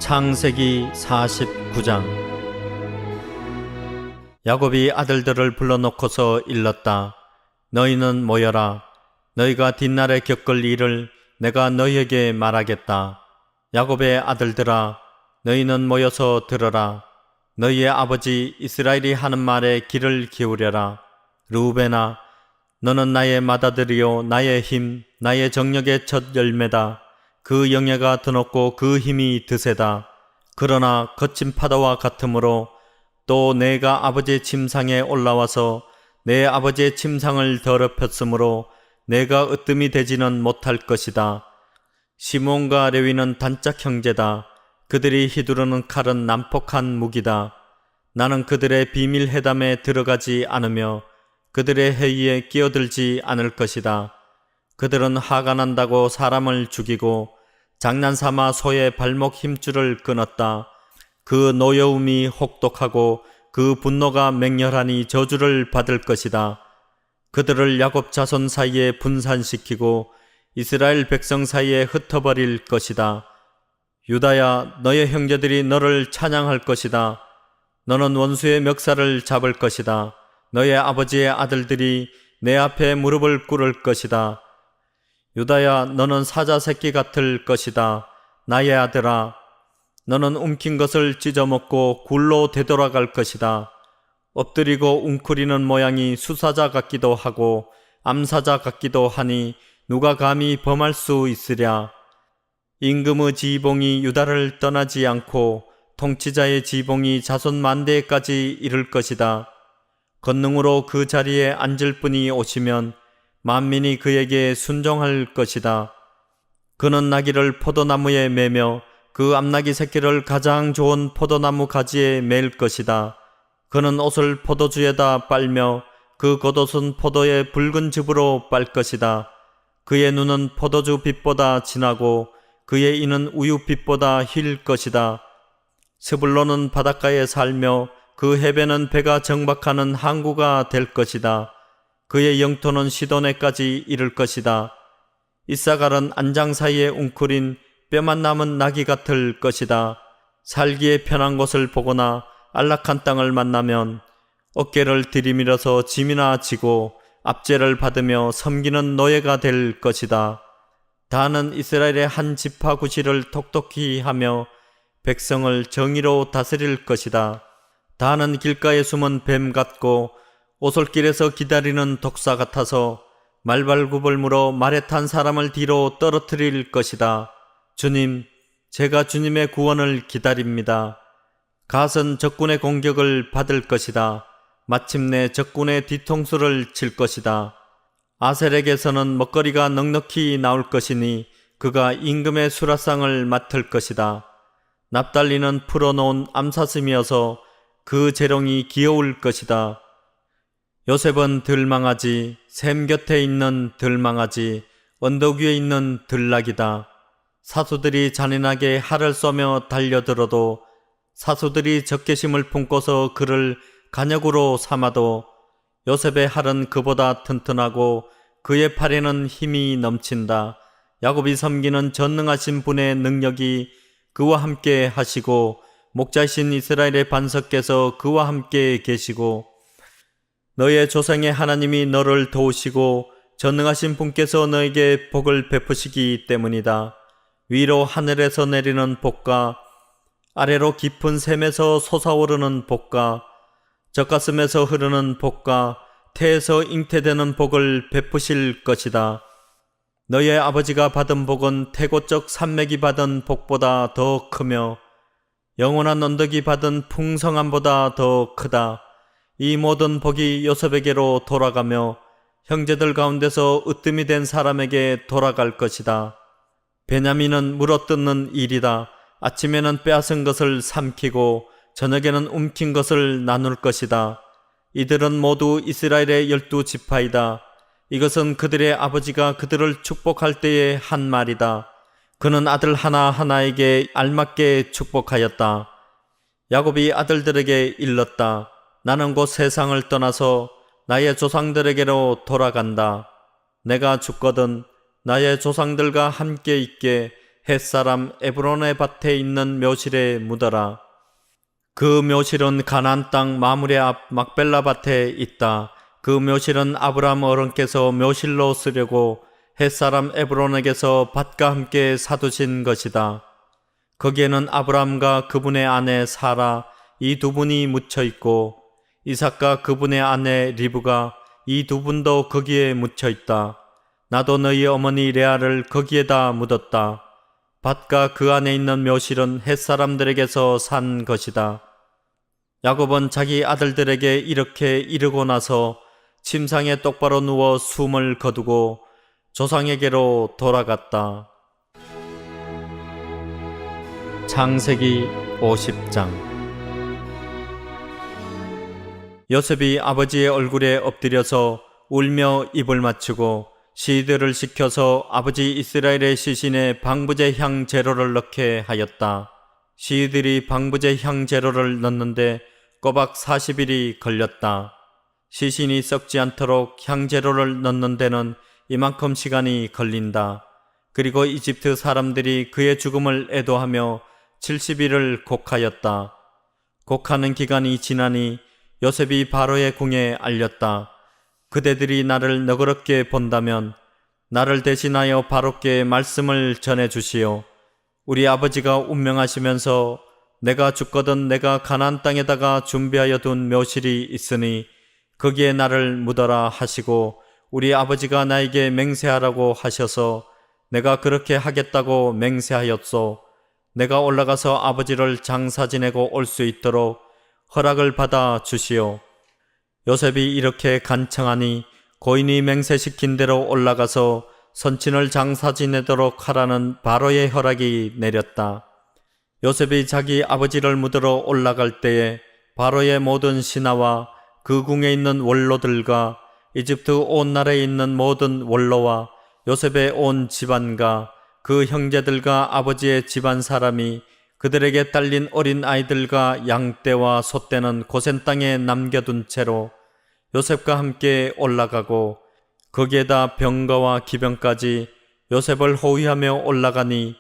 창세기 49장. 야곱이 아들들을 불러놓고서 일렀다. 너희는 모여라. 너희가 뒷날에 겪을 일을 내가 너희에게 말하겠다. 야곱의 아들들아, 너희는 모여서 들어라. 너희의 아버지 이스라엘이 하는 말에 귀를 기울여라. 르우벤아, 너는 나의 맏아들이요 나의 힘, 나의 정력의 첫 열매다. 그 영예가 드높고 그 힘이 드세다. 그러나 거친 파도와 같으므로 또 내가 아버지의 침상에 올라와서 내 아버지의 침상을 더럽혔으므로 내가 으뜸이 되지는 못할 것이다. 시몬과 레위는 단짝 형제다. 그들이 휘두르는 칼은 난폭한 무기다. 나는 그들의 비밀 회담에 들어가지 않으며 그들의 회의에 끼어들지 않을 것이다. 그들은 화가 난다고 사람을 죽이고 장난삼아 소의 발목 힘줄을 끊었다. 그 노여움이 혹독하고 그 분노가 맹렬하니 저주를 받을 것이다. 그들을 야곱 자손 사이에 분산시키고 이스라엘 백성 사이에 흩어버릴 것이다. 유다야, 너의 형제들이 너를 찬양할 것이다. 너는 원수의 멱살을 잡을 것이다. 너의 아버지의 아들들이 내 앞에 무릎을 꿇을 것이다. 유다야, 너는 사자 새끼 같을 것이다. 나의 아들아, 너는 움킨 것을 찢어먹고 굴로 되돌아갈 것이다. 엎드리고 웅크리는 모양이 수사자 같기도 하고 암사자 같기도 하니 누가 감히 범할 수 있으랴. 임금의 지봉이 유다를 떠나지 않고 통치자의 지봉이 자손 만대까지 이를 것이다. 권능으로 그 자리에 앉을 분이 오시면 만민이 그에게 순종할 것이다. 그는 나귀를 포도나무에 매며 그 암나귀 새끼를 가장 좋은 포도나무 가지에 맬 것이다. 그는 옷을 포도주에다 빨며 그 겉옷은 포도의 붉은 즙으로 빨 것이다. 그의 눈은 포도주 빛보다 진하고 그의 이는 우유 빛보다 힐 것이다. 스불론은 바닷가에 살며 그 해변은 배가 정박하는 항구가 될 것이다. 그의 영토는 시도네까지 이를 것이다. 이사갈은 안장 사이에 웅크린 뼈만 남은 나귀 같을 것이다. 살기에 편한 곳을 보거나 안락한 땅을 만나면 어깨를 들이밀어서 짐이나 지고 압제를 받으며 섬기는 노예가 될 것이다. 다는 이스라엘의 한 지파 구실을 톡톡히 하며 백성을 정의로 다스릴 것이다. 다는 길가에 숨은 뱀 같고 오솔길에서 기다리는 독사 같아서 말발굽을 물어 말에 탄 사람을 뒤로 떨어뜨릴 것이다. 주님, 제가 주님의 구원을 기다립니다. 갓은 적군의 공격을 받을 것이다. 마침내 적군의 뒤통수를 칠 것이다. 아셀에게서는 먹거리가 넉넉히 나올 것이니 그가 임금의 수라상을 맡을 것이다. 납달리는 풀어놓은 암사슴이어서 그 재롱이 귀여울 것이다. 요셉은 들망아지, 샘 곁에 있는 들망아지, 언덕 위에 있는 들락이다. 사수들이 잔인하게 활을 쏘며 달려들어도 사수들이 적개심을 품고서 그를 간역으로 삼아도 요셉의 활은 그보다 튼튼하고 그의 팔에는 힘이 넘친다. 야곱이 섬기는 전능하신 분의 능력이 그와 함께 하시고 목자이신 이스라엘의 반석께서 그와 함께 계시고 너의 조상의 하나님이 너를 도우시고 전능하신 분께서 너에게 복을 베푸시기 때문이다. 위로 하늘에서 내리는 복과 아래로 깊은 샘에서 솟아오르는 복과 젖가슴에서 흐르는 복과 태에서 잉태되는 복을 베푸실 것이다. 너의 아버지가 받은 복은 태고적 산맥이 받은 복보다 더 크며 영원한 언덕이 받은 풍성함보다 더 크다. 이 모든 복이 요셉에게로 돌아가며 형제들 가운데서 으뜸이 된 사람에게 돌아갈 것이다. 베냐민은 물어뜯는 일이다. 아침에는 빼앗은 것을 삼키고 저녁에는 움킨 것을 나눌 것이다. 이들은 모두 이스라엘의 12지파이다. 이것은 그들의 아버지가 그들을 축복할 때의 한 말이다. 그는 아들 하나하나에게 알맞게 축복하였다. 야곱이 아들들에게 일렀다. 나는 곧 세상을 떠나서 나의 조상들에게로 돌아간다. 내가 죽거든 나의 조상들과 함께 있게 햇사람 에브론의 밭에 있는 묘실에 묻어라. 그 묘실은 가나안 땅 마므레 앞 막벨라 밭에 있다. 그 묘실은 아브라함 어른께서 묘실로 쓰려고 햇사람 에브론에게서 밭과 함께 사두신 것이다. 거기에는 아브라함과 그분의 아내 사라 이 두 분이 묻혀 있고 이삭과 그분의 아내 리브가 이 두 분도 거기에 묻혀 있다. 나도 너희 어머니 레아를 거기에다 묻었다. 밭과 그 안에 있는 묘실은 햇사람들에게서 산 것이다. 야곱은 자기 아들들에게 이렇게 이르고 나서 침상에 똑바로 누워 숨을 거두고 조상에게로 돌아갔다. 창세기 50장. 요셉이 아버지의 얼굴에 엎드려서 울며 입을 맞추고 시들을 시켜서 아버지 이스라엘의 시신에 방부제 향 제로를 넣게 하였다. 시들이 방부제 향 제로를 넣는데 꼬박 40일이 걸렸다. 시신이 썩지 않도록 향 제로를 넣는 데는 이만큼 시간이 걸린다. 그리고 이집트 사람들이 그의 죽음을 애도하며 70일을 곡하였다. 곡하는 기간이 지나니 요셉이 바로의 궁에 알렸다. 그대들이 나를 너그럽게 본다면 나를 대신하여 바로께 말씀을 전해주시오. 우리 아버지가 운명하시면서 내가 죽거든 내가 가나안 땅에다가 준비하여 둔 묘실이 있으니 거기에 나를 묻어라 하시고 우리 아버지가 나에게 맹세하라고 하셔서 내가 그렇게 하겠다고 맹세하였소. 내가 올라가서 아버지를 장사 지내고 올 수 있도록 허락을 받아 주시오. 요셉이 이렇게 간청하니 고인이 맹세시킨 대로 올라가서 선친을 장사 지내도록 하라는 바로의 허락이 내렸다. 요셉이 자기 아버지를 묻으러 올라갈 때에 바로의 모든 신하와 그 궁에 있는 원로들과 이집트 온 나라에 있는 모든 원로와 요셉의 온 집안과 그 형제들과 아버지의 집안 사람이 그들에게 딸린 어린 아이들과 양떼와 소떼는 고센 땅에 남겨둔 채로 요셉과 함께 올라가고 거기에다 병거와 기병까지 요셉을 호위하며 올라가니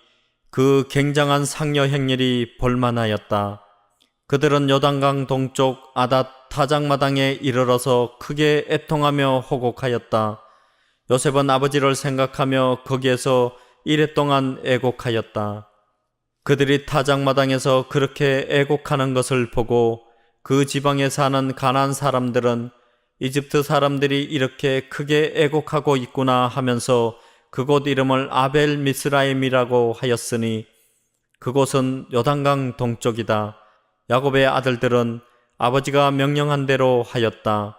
그 굉장한 상여 행렬이 볼만하였다. 그들은 요단강 동쪽 아닷 타작마당에 이르러서 크게 애통하며 호곡하였다. 요셉은 아버지를 생각하며 거기에서 이레 동안 애곡하였다. 그들이 타작마당에서 그렇게 애곡하는 것을 보고 그 지방에 사는 가나안 사람들은 이집트 사람들이 이렇게 크게 애곡하고 있구나 하면서 그곳 이름을 아벨 미스라임이라고 하였으니 그곳은 요단강 동쪽이다. 야곱의 아들들은 아버지가 명령한 대로 하였다.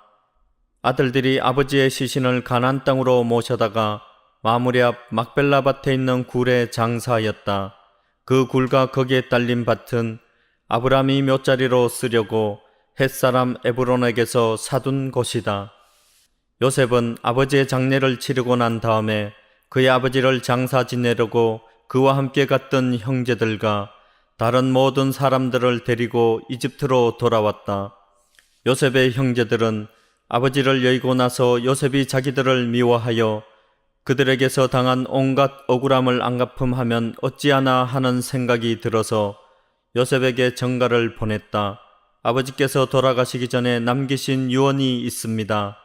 아들들이 아버지의 시신을 가나안 땅으로 모셔다가 마므레 앞 막벨라 밭에 있는 굴에 장사하였다. 그 굴과 거기에 딸린 밭은 아브라함이 묘자리로 쓰려고 햇사람 에브론에게서 사둔 곳이다. 요셉은 아버지의 장례를 치르고 난 다음에 그의 아버지를 장사 지내려고 그와 함께 갔던 형제들과 다른 모든 사람들을 데리고 이집트로 돌아왔다. 요셉의 형제들은 아버지를 여의고 나서 요셉이 자기들을 미워하여 그들에게서 당한 온갖 억울함을 안갚음하면 어찌하나 하는 생각이 들어서 요셉에게 전가를 보냈다. 아버지께서 돌아가시기 전에 남기신 유언이 있습니다.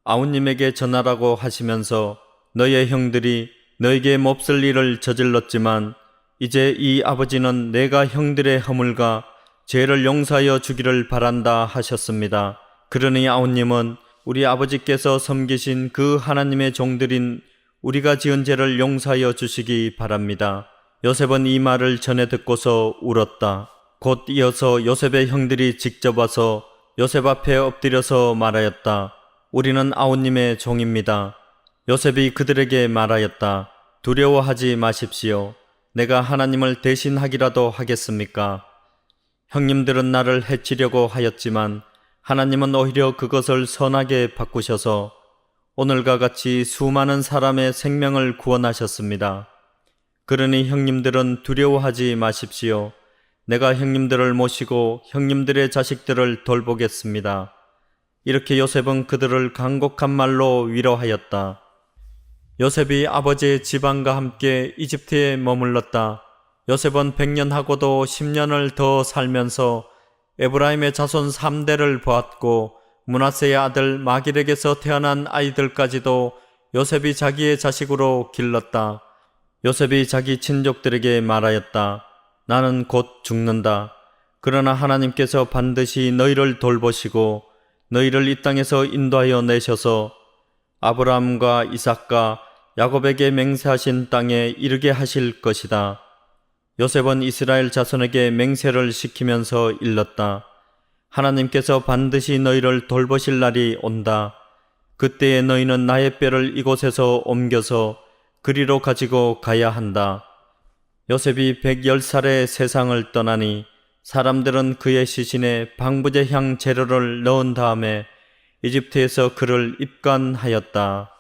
아우님에게 전하라고 하시면서 너의 형들이 너에게 몹쓸 일을 저질렀지만 이제 이 아버지는 내가 형들의 허물과 죄를 용서하여 주기를 바란다 하셨습니다. 그러니 아우님은 우리 아버지께서 섬기신 그 하나님의 종들인 우리가 지은 죄를 용서하여 주시기 바랍니다. 요셉은 이 말을 전해 듣고서 울었다. 곧 이어서 요셉의 형들이 직접 와서 요셉 앞에 엎드려서 말하였다. 우리는 아우님의 종입니다. 요셉이 그들에게 말하였다. 두려워하지 마십시오. 내가 하나님을 대신하기라도 하겠습니까? 형님들은 나를 해치려고 하였지만 하나님은 오히려 그것을 선하게 바꾸셔서 오늘과 같이 수많은 사람의 생명을 구원하셨습니다. 그러니 형님들은 두려워하지 마십시오. 내가 형님들을 모시고 형님들의 자식들을 돌보겠습니다. 이렇게 요셉은 그들을 간곡한 말로 위로하였다. 요셉이 아버지의 지방과 함께 이집트에 머물렀다. 요셉은 100년하고도 10년을 더 살면서 에브라임의 자손 3대를 보았고 므낫세의 아들 마길에게서 태어난 아이들까지도 요셉이 자기의 자식으로 길렀다. 요셉이 자기 친족들에게 말하였다. 나는 곧 죽는다. 그러나 하나님께서 반드시 너희를 돌보시고 너희를 이 땅에서 인도하여 내셔서 아브라함과 이삭과 야곱에게 맹세하신 땅에 이르게 하실 것이다. 요셉은 이스라엘 자손에게 맹세를 시키면서 일렀다. 하나님께서 반드시 너희를 돌보실 날이 온다. 그때에 너희는 나의 뼈를 이곳에서 옮겨서 그리로 가지고 가야 한다. 요셉이 110살에 세상을 떠나니 사람들은 그의 시신에 방부제 향 재료를 넣은 다음에 이집트에서 그를 입간하였다.